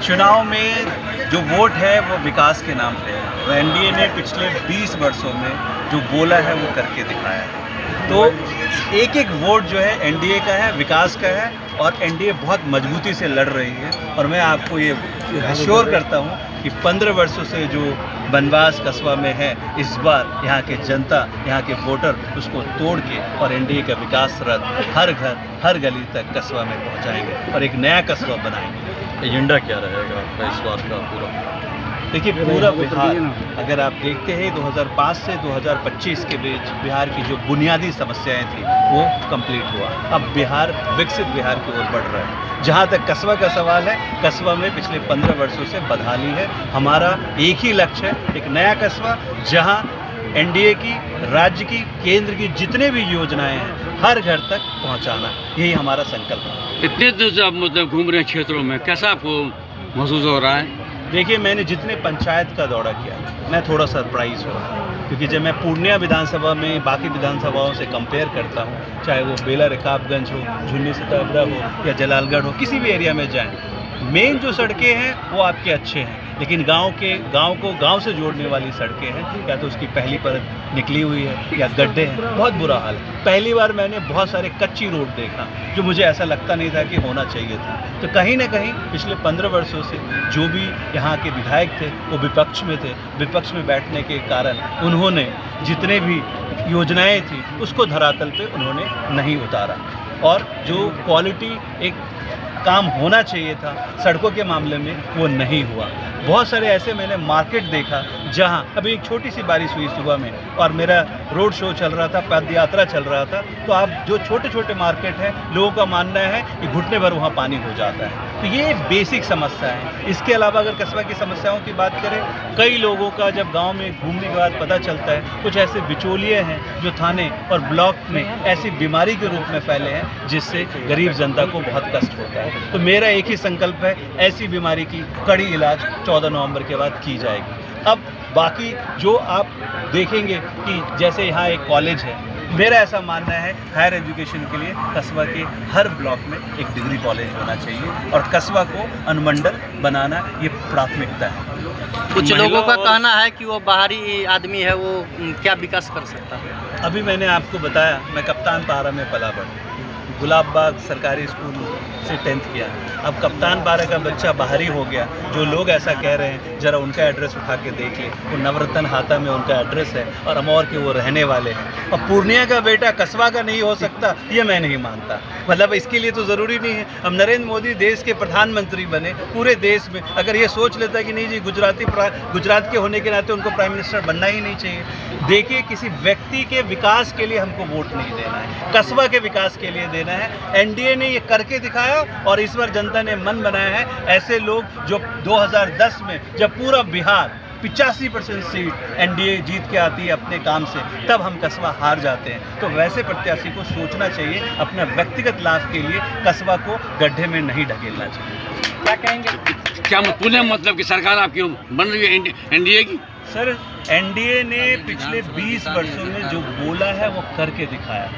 चुनाव में जो वोट है वो विकास के नाम पे है। तो एनडीए ने पिछले 20 वर्षों में जो बोला है वो करके दिखाया है। तो एक एक वोट जो है एनडीए का है, विकास का है, और एनडीए बहुत मजबूती से लड़ रही है। और मैं आपको ये अश्योर करता हूँ कि 15 वर्षों से जो बनवास कस्बा में है, इस बार यहाँ के जनता, यहाँ के वोटर उसको तोड़ के और एनडीए का विकास रथ हर घर, हर गली तक कस्बा में पहुँचाएंगे और एक नया कस्बा बनाएंगे। एजेंडा क्या रहेगा आपका इस बार का पूरा? देखिए, पूरा बिहार अगर आप देखते हैं 2005 से 2025 के बीच बिहार की जो बुनियादी समस्याएं थी वो कंप्लीट हुआ। अब बिहार विकसित बिहार की ओर बढ़ रहा है। जहां तक कस्बा का सवाल है, कस्बा में पिछले 15 वर्षों से बदहाली है। हमारा एक ही लक्ष्य है, एक नया कस्बा जहां एनडीए की, राज्य की, केंद्र की जितने भी योजनाएं हैं हर घर तक पहुंचाना, यही हमारा संकल्प है। इतने दिन से आप मतलब घूम रहे हैं क्षेत्रों में, कैसा आपको महसूस हो रहा है? देखिए, मैंने जितने पंचायत का दौरा किया मैं थोड़ा सरप्राइज़ हुआ, क्योंकि जब मैं पूर्णिया विधानसभा में बाकी विधानसभाओं से कंपेयर करता हूँ, चाहे वो बेला रकाबगंज हो, झुन्नी सताबरा हो या जलालगढ़ हो, किसी भी एरिया में जाएं, मेन जो सड़कें हैं वो आपके अच्छे हैं, लेकिन गांव को गांव से जोड़ने वाली सड़कें हैं, या तो उसकी पहली परत निकली हुई है या गड्ढे हैं, बहुत बुरा हाल है। पहली बार मैंने बहुत सारे कच्ची रोड देखा जो मुझे ऐसा लगता नहीं था कि होना चाहिए था। तो कहीं ना कहीं पिछले 15 वर्षों से जो भी यहाँ के विधायक थे वो विपक्ष में थे। विपक्ष में बैठने के कारण उन्होंने जितने भी योजनाएं थी उसको धरातल पे उन्होंने नहीं उतारा, और जो क्वालिटी एक काम होना चाहिए था सड़कों के मामले में वो नहीं हुआ। बहुत सारे ऐसे मैंने मार्केट देखा जहां अभी एक छोटी सी बारिश हुई सुबह में और मेरा रोड शो चल रहा था, पद यात्रा चल रहा था, तो आप जो छोटे छोटे मार्केट हैं लोगों का मानना है कि घुटने भर वहाँ पानी हो जाता है। तो ये बेसिक समस्या है। इसके अलावा अगर कस्बा की समस्याओं की बात करें, कई लोगों का जब गाँव में घूमने के बाद पता चलता है कुछ ऐसे बिचौलिए हैं जो थाने और ब्लॉक में ऐसी बीमारी के रूप में फैले हैं जिससे गरीब जनता को बहुत कष्ट होता है। तो मेरा एक ही संकल्प है, ऐसी बीमारी की कड़ी इलाज 14 नवंबर के बाद की जाएगी। अब बाकी जो आप देखेंगे कि जैसे यहाँ एक कॉलेज है, मेरा ऐसा मानना है हायर एजुकेशन के लिए कस्बा के हर ब्लॉक में एक डिग्री कॉलेज होना चाहिए और कस्बा को अनुमंडल बनाना ये प्राथमिकता है। कुछ लोगों का कहना है कि वो बाहरी आदमी है, वो क्या विकास कर सकता है? अभी मैंने आपको बताया, मैं कप्तान पारा में पला बढ़ा, गुलाब बाग सरकारी स्कूल से 10th किया। अब कप्तान पारा का बच्चा बाहरी हो गया। जो लोग ऐसा कह रहे हैं ज़रा उनका एड्रेस उठा के देख ले, वो नवरत्न हाता में उनका एड्रेस है और अमौर के वो रहने वाले हैं। और पूर्णिया का बेटा कस्बा का नहीं हो सकता, ये मैं नहीं मानता। मतलब इसके लिए तो ज़रूरी नहीं है अब नरेंद्र मोदी देश के प्रधानमंत्री बने पूरे देश में, अगर ये सोच लेता कि नहीं जी गुजरात के होने के नाते उनको प्राइम मिनिस्टर बनना ही नहीं चाहिए। देखिए, किसी व्यक्ति के विकास के लिए हमको वोट नहीं देना है, कस्बा के विकास के लिए देना है। एनडीए ने ये करके दिखाया और इस बार जनता ने मन बनाया है। ऐसे लोग जो 2010 में जब पूरा बिहार 85% सीट एनडीए जीत के आती है अपने काम से, तब हम कस्बा हार जाते हैं। तो वैसे प्रत्याशी को सोचना चाहिए, अपना व्यक्तिगत लाभ के लिए कस्बा को गड्ढे में नहीं ढकेलना चाहिए। क्या कहेंगे? क्या पुणे मतलब कि सरकार आपकी बन रही है एनडीए की? सर, एनडीए ने पिछले 20 वर्षों में जो बोला है वो करके दिखाया।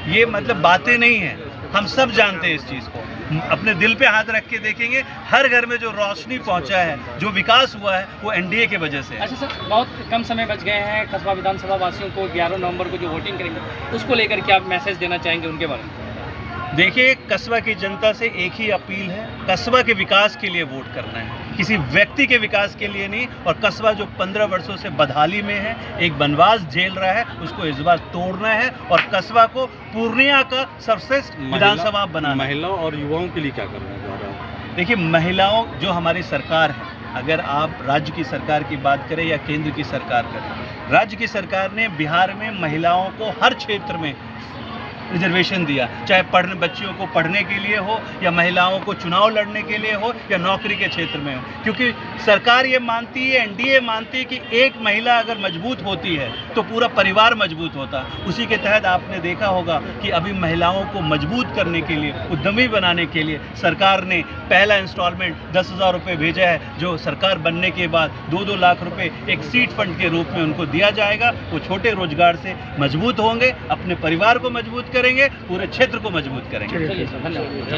ये मतलब बातें नहीं हैं, हम सब जानते हैं इस चीज़ को। अपने दिल पे हाथ रख के देखेंगे, हर घर में जो रोशनी पहुंचा है, जो विकास हुआ है, वो एनडीए के वजह से है। अच्छा सर, बहुत कम समय बच गए हैं कस्बा विधानसभा वासियों को 11 नवंबर को जो वोटिंग करेंगे उसको लेकर क्या मैसेज देना चाहेंगे उनके बारे में? देखिए, कस्बा की जनता से एक ही अपील है, कस्बा के विकास के लिए वोट करना है, किसी व्यक्ति के विकास के लिए नहीं। और कस्बा जो 15 वर्षों से बदहाली में है, एक वनवास झेल रहा है, उसको इस बार तोड़ना है और कस्बा को पूर्णिया का सर्वश्रेष्ठ विधानसभा बनाना। महिलाओं और युवाओं के लिए क्या करना चाह रहे हैं? देखिए, महिलाओं जो हमारी सरकार है, अगर आप राज्य की सरकार की बात करें या केंद्र की सरकार करें, राज्य की सरकार ने बिहार में महिलाओं को हर क्षेत्र में रिजर्वेशन दिया, चाहे बच्चियों को पढ़ने के लिए हो या महिलाओं को चुनाव लड़ने के लिए हो या नौकरी के क्षेत्र में हो। क्योंकि सरकार ये मानती है, एनडीए मानती है कि एक महिला अगर मजबूत होती है तो पूरा परिवार मजबूत होता है। उसी के तहत आपने देखा होगा कि अभी महिलाओं को मजबूत करने के लिए, उद्यमी बनाने के लिए सरकार ने पहला इंस्टॉलमेंट 10,000 रुपये भेजा है, जो सरकार बनने के बाद 2-2 लाख रुपये एक सीड फंड के रूप में उनको दिया जाएगा। वो छोटे रोजगार से मजबूत होंगे, अपने परिवार को मजबूत करेंगे, पूरे क्षेत्र को मजबूत करेंगे। चलिए सर, धन्यवाद।